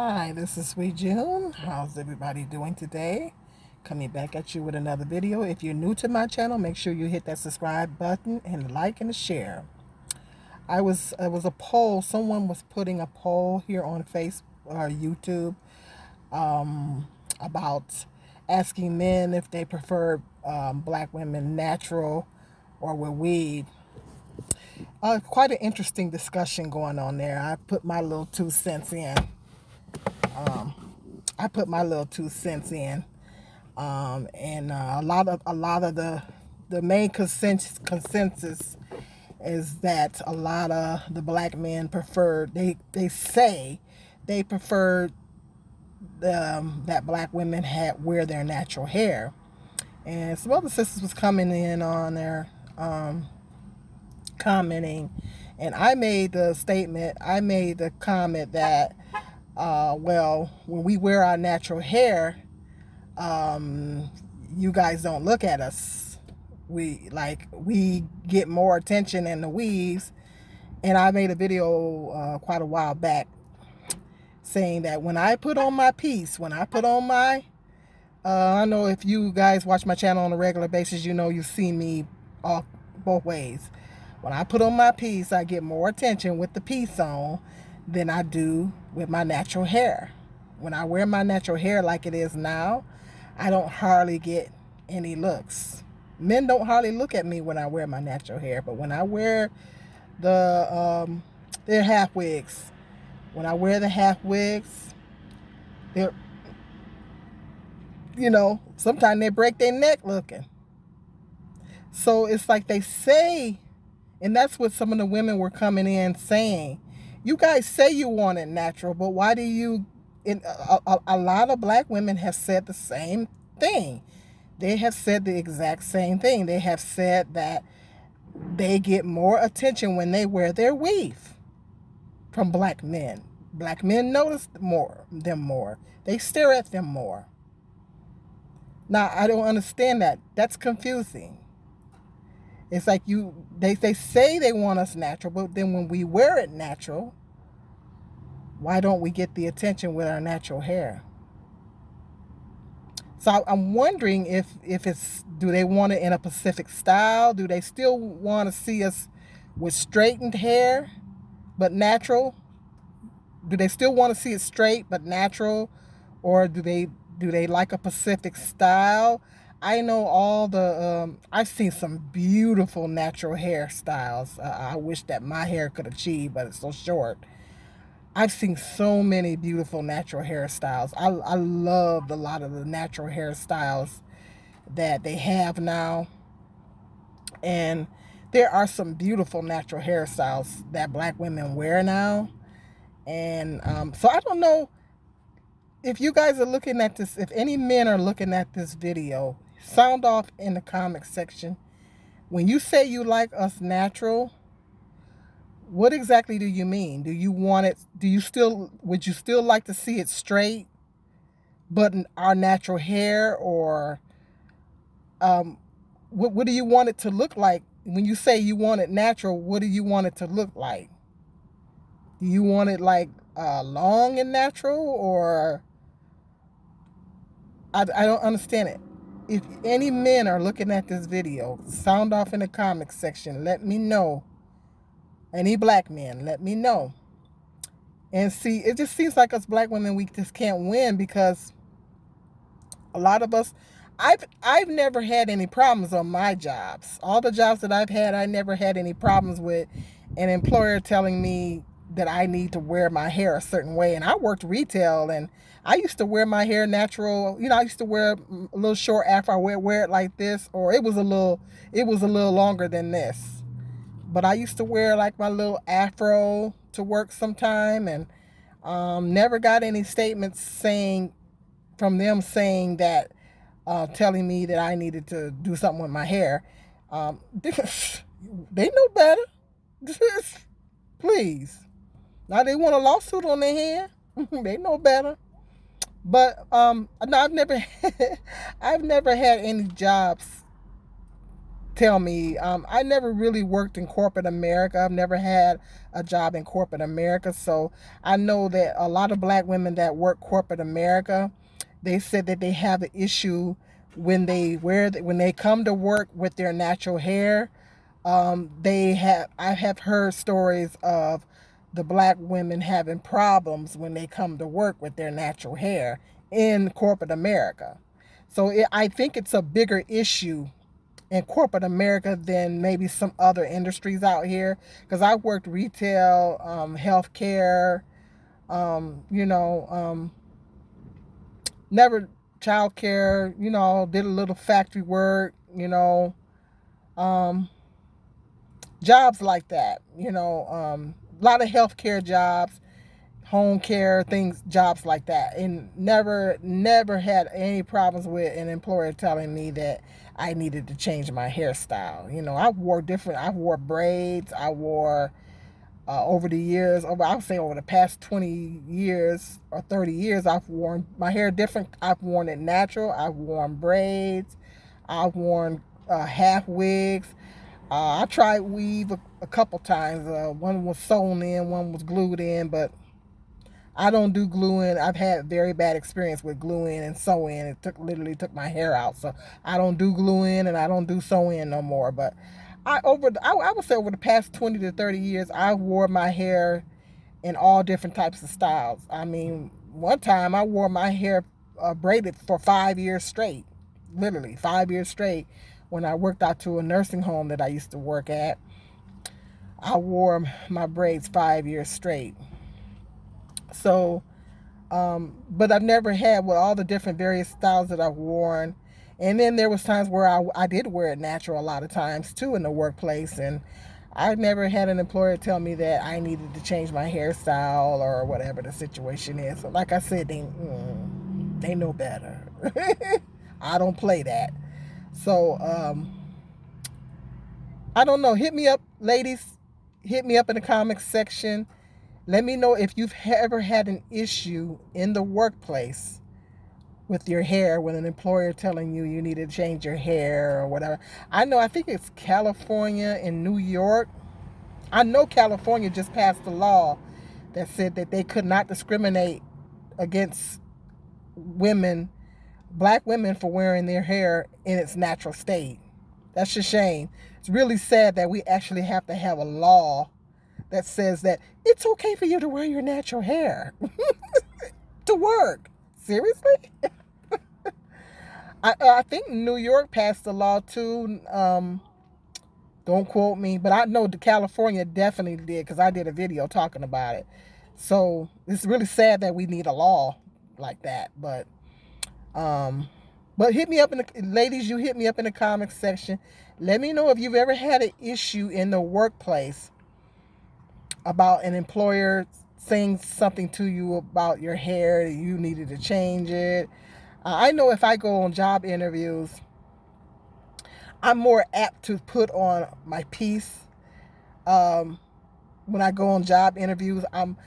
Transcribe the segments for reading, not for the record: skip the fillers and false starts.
Hi, this is Sweet June. How's everybody doing today? Coming back at you with another video. If you're new to my channel, make sure you hit that subscribe button and like and share. It was a poll. Someone was putting a poll here on Facebook or YouTube about asking men if they prefer black women natural or with weave. Quite an interesting discussion going on there. I put my little 2 cents in. I put my little 2 cents in, and a lot of the main consensus is that a lot of the black men prefer they say they prefer that black women had wear their natural hair, and some other sisters was coming in on there commenting, and I made the comment that well, when we wear our natural hair, you guys don't look at us. We get more attention in the weaves. And I made a video quite a while back saying that when I put on my piece, when I put on my, I know if you guys watch my channel on a regular basis, you know you see me all both ways. When I put on my piece, I get more attention with the piece on than I do with my natural hair. When I wear my natural hair like it is now, I don't hardly get any looks. Men don't hardly look at me when I wear my natural hair, but when I wear they're half wigs. When I wear the half wigs, they're, sometimes they break their neck looking. So it's like they say, and that's what some of the women were coming in saying. You guys say you want it natural, but why do you? A lot of black women have said the same thing. They have said the exact same thing. They have said that they get more attention when they wear their weave from black men. Black men notice them more. They stare at them more. Now, I don't understand that. That's confusing. It's like they say they want us natural, but then when we wear it natural, why don't we get the attention with our natural hair? So I'm wondering if do they want it in a specific style? Do they still want to see us with straightened hair, but natural? Do they still want to see it straight but natural, or do they like a specific style? I know I've seen some beautiful natural hairstyles. I wish that my hair could achieve, but it's so short. I've seen so many beautiful natural hairstyles. I loved a lot of the natural hairstyles that they have now. And there are some beautiful natural hairstyles that black women wear now. And so I don't know if you guys are looking at this, if any men are looking at this video, sound off in the comment section. When you say you like us natural, what exactly do you mean? Do you want it? Would you still like to see it straight, but in our natural hair, or what do you want it to look like? When you say you want it natural, what do you want it to look like? Do you want it like long and natural, or I don't understand it. If any men are looking at this video, sound off in the comment section. Let me know. Any black men, let me know. And see, it just seems like us black women, we just can't win, because a lot of us, I've never had any problems on my jobs. All the jobs that I've had, I never had any problems with an employer telling me that I need to wear my hair a certain way. And I worked retail, and I used to wear my hair natural. I used to wear a little short afro. I wear it like this, or it was a little longer than this. But I used to wear like my little afro to work sometime, and never got any statements from them saying that, telling me that I needed to do something with my hair. They know better. Please. Now they want a lawsuit on their hand. They know better. But no, I've never had any jobs tell me. I never really worked in corporate America. I've never had a job in corporate America. So I know that a lot of black women that work corporate America, they said that they have an issue when they come to work with their natural hair. I have heard stories of the black women having problems when they come to work with their natural hair in corporate America. So I think it's a bigger issue in corporate America than maybe some other industries out here. Because I worked retail, healthcare, you know, never childcare, did a little factory work, um, jobs like that, a lot of healthcare jobs, home care things, jobs like that, and never had any problems with an employer telling me that I needed to change my hairstyle. I wore braids. I wore over the years, I would say over the past 20 years or 30 years, I've worn my hair different. I've worn it natural. I've worn braids. I've worn half wigs. I tried weave a couple times. One was sewn in, one was glued in, but I don't do glue-in. I've had very bad experience with glue-in and sew-in. It literally took my hair out. So I don't do glue-in and I don't do sew-in no more. But I would say over the past 20 to 30 years, I wore my hair in all different types of styles. I mean, one time I wore my hair braided for 5 years straight. Literally 5 years straight. When I worked out to a nursing home that I used to work at, I wore my braids 5 years straight. So, but I've never had with all the different various styles that I've worn. And then there was times where I did wear it natural a lot of times too in the workplace. And I've never had an employer tell me that I needed to change my hairstyle or whatever the situation is. So like I said, they know better. I don't play that. So, I don't know. Hit me up, ladies. Hit me up in the comments section. Let me know if you've ever had an issue in the workplace with your hair, with an employer telling you need to change your hair or whatever. I think it's California and New York. I know California just passed a law that said that they could not discriminate against women, black women, for wearing their hair in its natural state. That's a shame. It's really sad that we actually have to have a law that says that it's okay for you to wear your natural hair to work. Seriously? I think New York passed the law too. Don't quote me, but I know California definitely did because I did a video talking about it. So it's really sad that we need a law like that. But hit me up ladies. You hit me up in the comments section. Let me know if you've ever had an issue in the workplace about an employer saying something to you about your hair, that you needed to change it. I know if I go on job interviews, I'm more apt to put on my piece. When I go on job interviews, I'm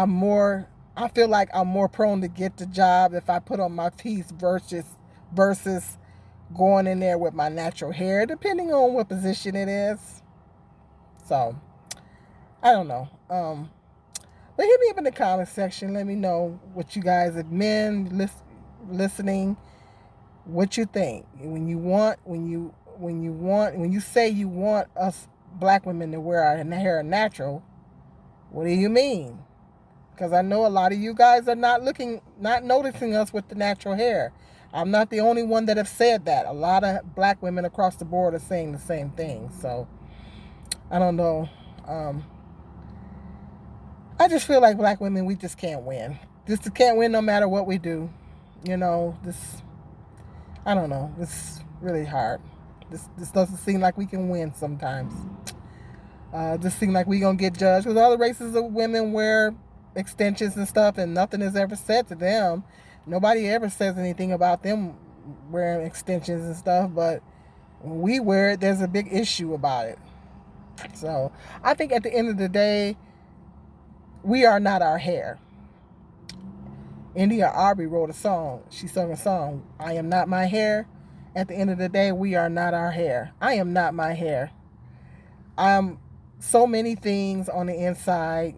more. I feel like I'm more prone to get the job if I put on my piece versus going in there with my natural hair, depending on what position it is. So I don't know. But hit me up in the comment section. Let me know what you guys, men listening, what you think. When you say you want us black women to wear our hair natural, what do you mean? Because I know a lot of you guys are not noticing us with the natural hair. I'm not the only one that have said that. A lot of black women across the board are saying the same thing. So I don't know. I just feel like black women, we just can't win. Just can't win no matter what we do. I don't know. This is really hard. This doesn't seem like we can win sometimes. Just seem like we gonna get judged because other races of women wear extensions and stuff, and nothing is ever said to them. Nobody ever says anything about them wearing extensions and stuff, but when we wear it, there's a big issue about it. So I think at the end of the day, we are not our hair. India Aubrey wrote a song. She sung a song, I am not my hair, At the end of the day, we are not our hair. I am not my hair. I'm so many things on the inside,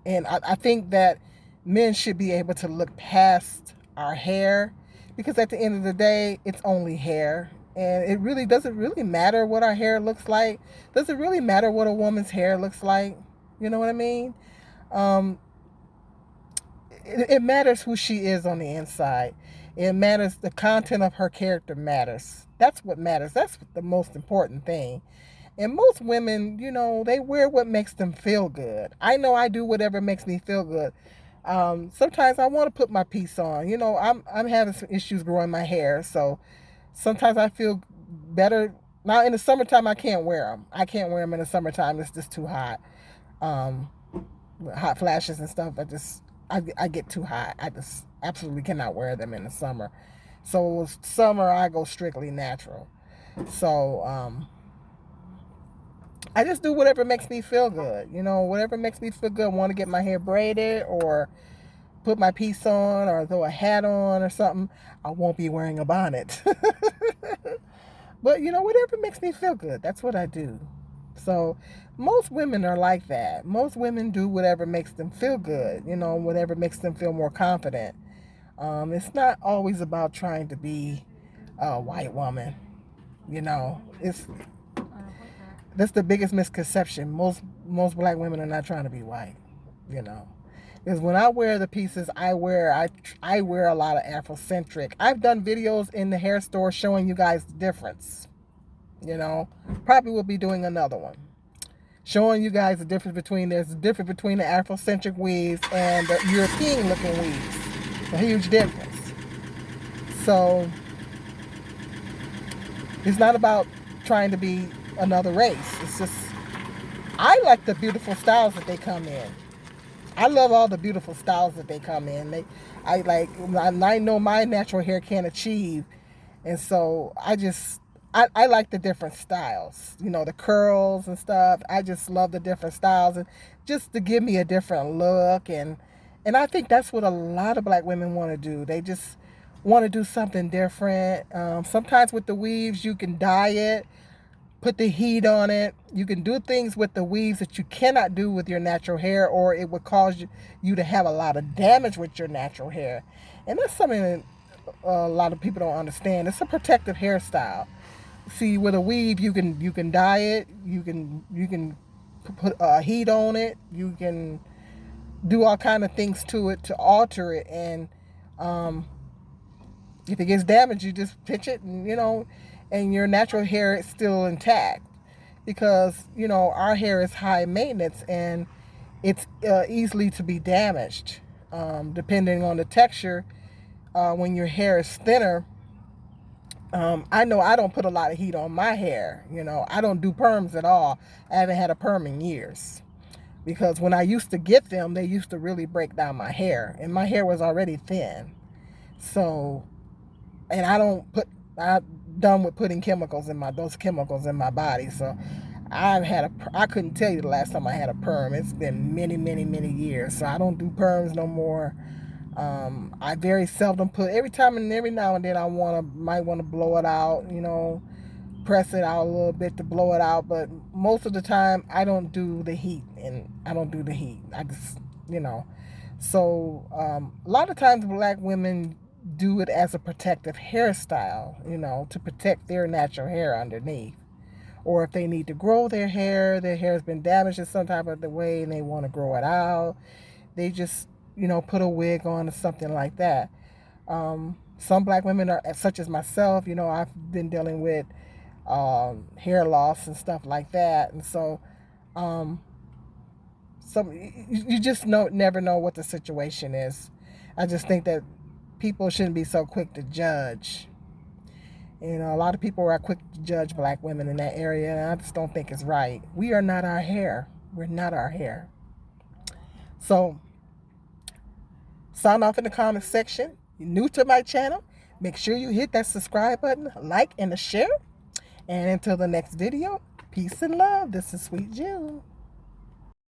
and I think that men should be able to look past our hair, because at the end of the day, it's only hair. And it really doesn't really matter what our hair looks like. Does it really matter what a woman's hair looks like? You know what I mean? Um, it matters who she is on the inside. It matters, the content of her character matters. That's what matters. That's the most important thing. And most women, they wear what makes them feel good. I know I do whatever makes me feel good. Sometimes I want to put my piece on. I'm having some issues growing my hair, so sometimes I feel better. Now in the summertime, I can't wear them. I can't wear them in the summertime. It's just too hot. Um, Hot flashes and stuff. I get too hot. I just absolutely cannot wear them in the summer. So summer, I go strictly natural. So I just do whatever makes me feel good. Whatever makes me feel good. I want to get my hair braided or put my piece on or throw a hat on or something. I won't be wearing a bonnet. But whatever makes me feel good, that's what I do. So most women are like that. Most women do whatever makes them feel good, whatever makes them feel more confident. It's not always about trying to be a white woman. It's That's the biggest misconception. Most black women are not trying to be white. Because when I wear the pieces I wear a lot of Afrocentric. I've done videos in the hair store showing you guys the difference. Probably will be doing another one showing you guys the difference between the Afrocentric weaves and the European looking weaves. A huge difference. So it's not about trying to be another race. It's just, I like the beautiful styles that they come in. I love all the beautiful styles that they come in. I know my natural hair can't achieve, and so I like the different styles. The curls and stuff. I just love the different styles, and just to give me a different look, and I think that's what a lot of black women want to do. They just want to do something different. Sometimes with the weaves, you can dye it, put the heat on it. You can do things with the weaves that you cannot do with your natural hair, or it would cause you to have a lot of damage with your natural hair. And that's something that a lot of people don't understand. It's a protective hairstyle. See, with a weave, you can dye it. You can put heat on it. You can do all kind of things to it to alter it. And if it gets damaged, you just pitch it, and your natural hair is still intact, because our hair is high maintenance and it's easily to be damaged, depending on the texture. When your hair is thinner, I know I don't put a lot of heat on my hair. I don't do perms at all. I haven't had a perm in years, because when I used to get them, they used to really break down my hair, and my hair was already thin. So, and I'm done with putting those chemicals in my body. So I couldn't tell you the last time I had a perm. It's been many, many, many years. So I don't do perms no more. I very seldom every now and then might want to blow it out, press it out a little bit to blow it out. But most of the time I don't do the heat, I just, so, a lot of times black women do it as a protective hairstyle, to protect their natural hair underneath. Or if they need to grow their hair's been damaged in some type of the way and they want to grow it out, they just, put a wig on or something like that. Some black women are, such as myself, I've been dealing with hair loss and stuff like that. And so, you just never know what the situation is. I just think that people shouldn't be so quick to judge. A lot of people are quick to judge black women in that area, and I just don't think it's right. We are not our hair. We're not our hair. So, sound off in the comment section. You're new to my channel, make sure you hit that subscribe button, like, and a share. And until the next video, peace and love. This is Sweet June.